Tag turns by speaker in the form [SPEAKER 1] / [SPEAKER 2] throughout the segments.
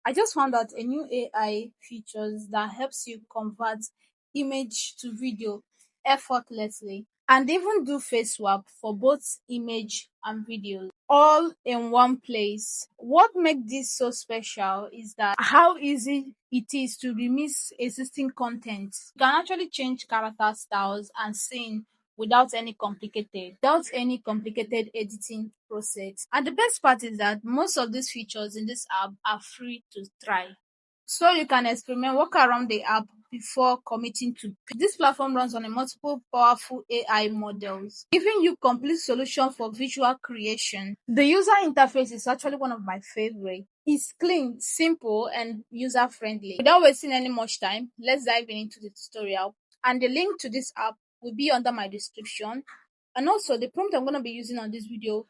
[SPEAKER 1] I just found out a new AI features that helps you convert image to video effortlessly and even do face swap for both image and video all in one place. What makes this so special is that how easy it is to remix existing content. You can actually change character styles and scene without any complicated editing process. And the best part is that most of these features in this app are free to try. So you can experiment, work around the app before committing to pay. This platform runs on a multiple powerful AI models, giving you complete solution for visual creation. The user interface is actually one of my favorite. It's clean, simple, and user friendly. Without wasting any much time, let's dive into the tutorial. And the link to this app will be under my description. And also the prompt I'm going to be using on this video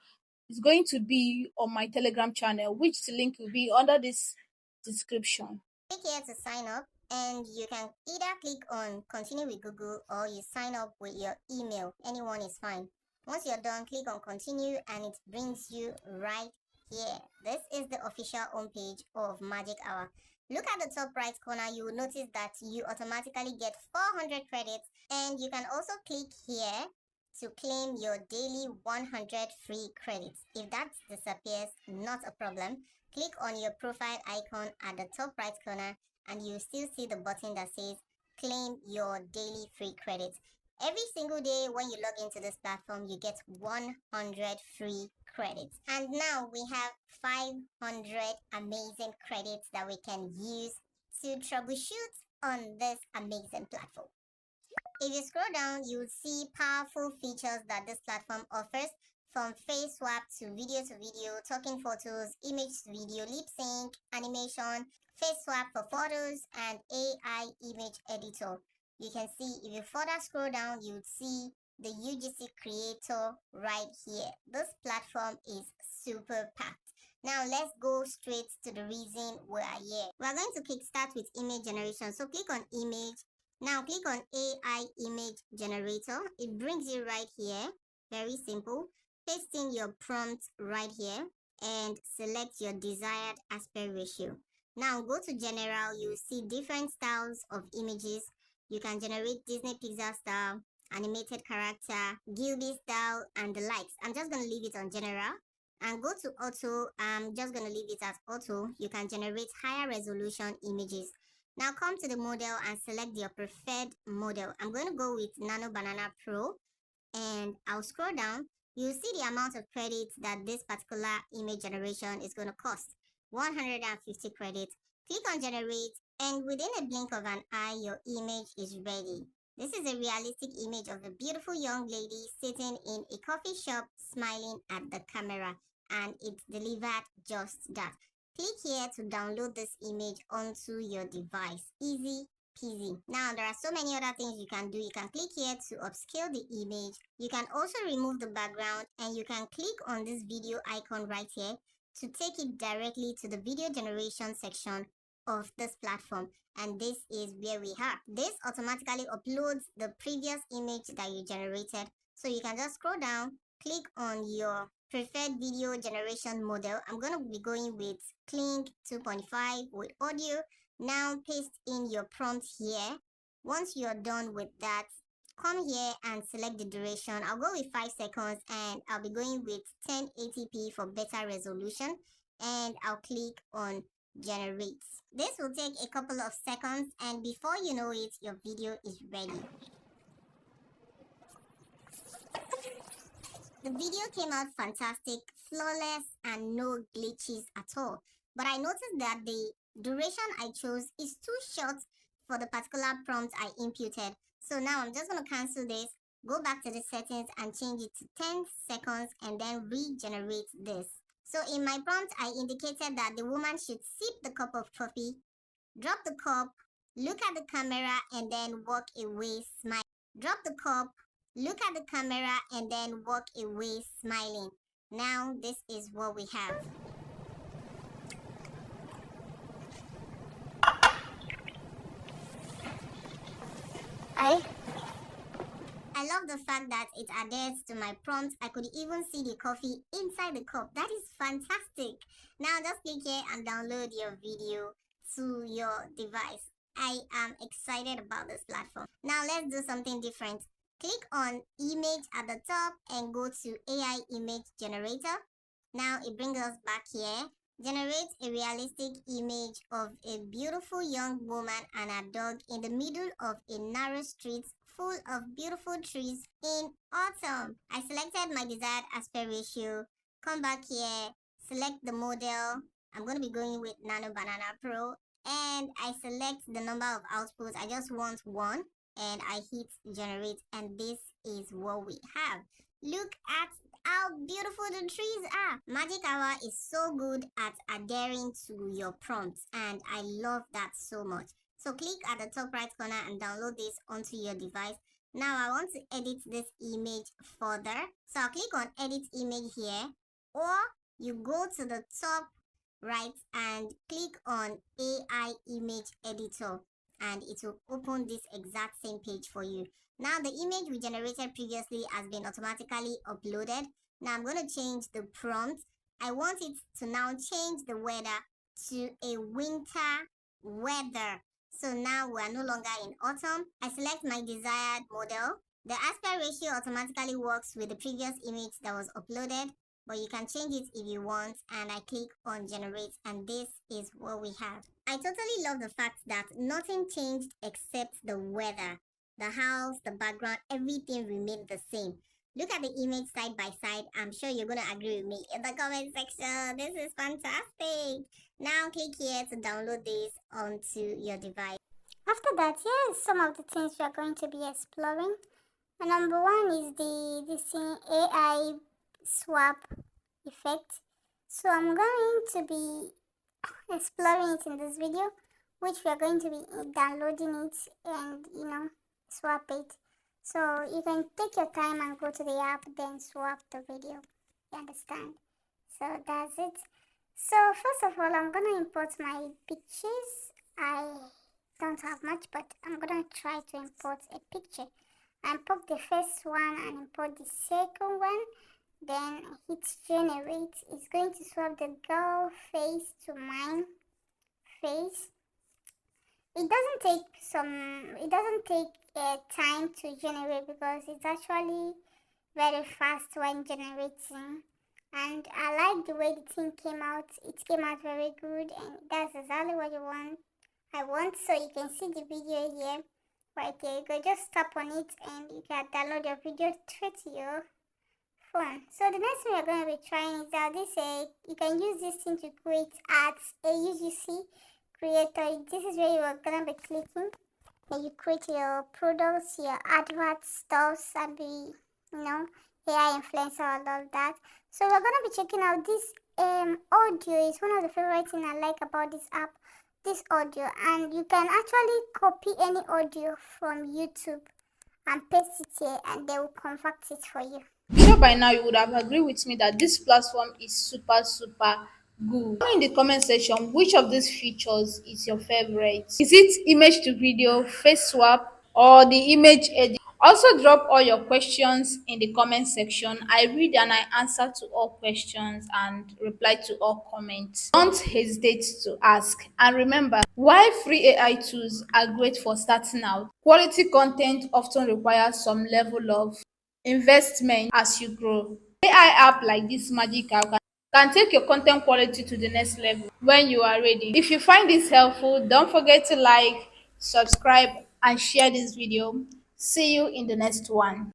[SPEAKER 1] is going to be on my Telegram channel, which the link will be under this description.
[SPEAKER 2] Click here to sign up, and you can either click on continue with Google or you sign up with your email. Anyone is fine. Once you're done, click on continue and it brings you right here. This is the official homepage of Magic Hour. Look at the top right corner. You will notice that you automatically get 400 credits, and you can also click here to claim your daily 100 free credits. If that disappears, not a problem. Click on your profile icon at the top right corner and you still see the button that says claim your daily free credits. Every single day when you log into this platform, you get 100 free credits. And now we have 500 amazing credits that we can use to troubleshoot on this amazing platform. If you scroll down, you will see powerful features that this platform offers, from face swap to video, talking photos, image to video, lip sync, animation, face swap for photos, and AI image editor. You can see if you further scroll down, you would see the UGC creator right here. This platform is super packed. Now let's go straight to the reason we are here. We are going to kickstart with image generation. So click on image. Now click on AI image generator. It brings you right here. Very simple. Paste in your prompt right here and select your desired aspect ratio. Now go to general. You see different styles of images. You can generate Disney Pixar style, animated character, Gilby style, and the likes. I'm just going to leave it on general. And go to auto. I'm just going to leave it as auto. You can generate higher resolution images. Now come to the model and select your preferred model. I'm going to go with Nano Banana Pro, and I'll scroll down. You'll see the amount of credits that this particular image generation is going to cost. 150 credits. Click on generate, and within a blink of an eye, your image is ready. This is a realistic image of a beautiful young lady sitting in a coffee shop smiling at the camera, and it's delivered just that. Click here to download this image onto your device. Easy peasy. Now there are so many other things you can do. You can click here to upscale the image. You can also remove the background, and you can click on this video icon right here to take it directly to the video generation section of this platform. And this is where we are. This automatically uploads the previous image that you generated. So you can just scroll down, click on your preferred video generation model. I'm going to be going with Kling 2.5 with audio. Now paste in your prompt here. Once you're done with that, come here and select the duration. I'll go with 5 seconds, and I'll be going with 1080p for better resolution, and I'll click on generate. This will take a couple of seconds, and before you know it, your video is ready. The video came out fantastic, flawless, and no glitches at all. But I noticed that the duration I chose is too short for the particular prompt I imputed. So now I'm just going to cancel this, go back to the settings and change it to 10 seconds and then regenerate this. So in my prompt, I indicated that the woman should sip the cup of coffee, drop the cup, look at the camera, and then walk away smiling. Drop the cup, look at the camera, and then walk away smiling. Now this is what we have. I love the fact that it adheres to my prompt. I could even see the coffee inside the cup. That is fantastic. Now just click here and download your video to your device. I am excited about this platform. Now let's do something different. Click on image at the top and go to AI image generator. Now it brings us back here. Generate a realistic image of a beautiful young woman and a dog in the middle of a narrow street full of beautiful trees in autumn. I selected my desired aspect ratio. Come back here, select the model. I'm going to be going with Nano Banana Pro, and I select the number of outputs. I just want one, and I hit generate, and this is what we have. Look at how beautiful the trees are. Magic Hour is so good at adhering to your prompts, and I love that so much. So click at the top right corner and download this onto your device. Now I want to edit this image further. So I'll click on edit image here, or you go to the top right and click on AI image editor, and it will open this exact same page for you. Now the image we generated previously has been automatically uploaded. Now I'm going to change the prompt. I want it to now change the weather to a winter weather. So now we're no longer in autumn. I select my desired model. The aspect ratio automatically works with the previous image that was uploaded, but you can change it if you want, and I click on generate, and this is what we have. I totally love the fact that nothing changed except the weather. The house, the background, everything remained the same. Look at the image side by side. I'm sure you're going to agree with me in the comment section. This is fantastic. Now click here to download this onto your device.
[SPEAKER 3] After that, here is some of the things we are going to be exploring. And number one is this AI swap effect. So I'm going to be exploring it in this video, which we are going to be downloading it and swap it. So you can take your time and go to the app, then swap the video. You understand? So that's it. So first of all, I'm gonna import my pictures. I don't have much, but I'm gonna try to import a picture. I import the first one and import the second one. Then hit generate. It's going to swap the girl face to mine face. It doesn't take time to generate because it's actually very fast when generating, and I like the way the thing came out. It came out very good, and that's exactly what I want. So you can see the video here right there. You can just tap on it and you can download your video straight to your phone. So the next thing we're going to be trying is that you can use this thing to create ads, a UGC creator. This is where you are going to be clicking and you create your products, your advert stuffs, and be AI influencer, all of that. So we're going to be checking out this audio. Is one of the favorite things I like about this app, this audio. And you can actually copy any audio from YouTube and paste it here, and they will convert it for you.
[SPEAKER 1] Sure, by now you would have agreed with me that this platform is super good. Tell me in the comment section which of these features is your favorite. Is it image to video, face swap, or the image edit? Also drop all your questions in the comment section. I read and I answer to all questions and reply to all comments. Don't hesitate to ask. And remember, while free AI tools are great for starting out, quality content often requires some level of investment as you grow. AI app like this Magic Hour can take your content quality to the next level when you are ready. If you find this helpful, don't forget to like, subscribe, and share this video. See you in the next one.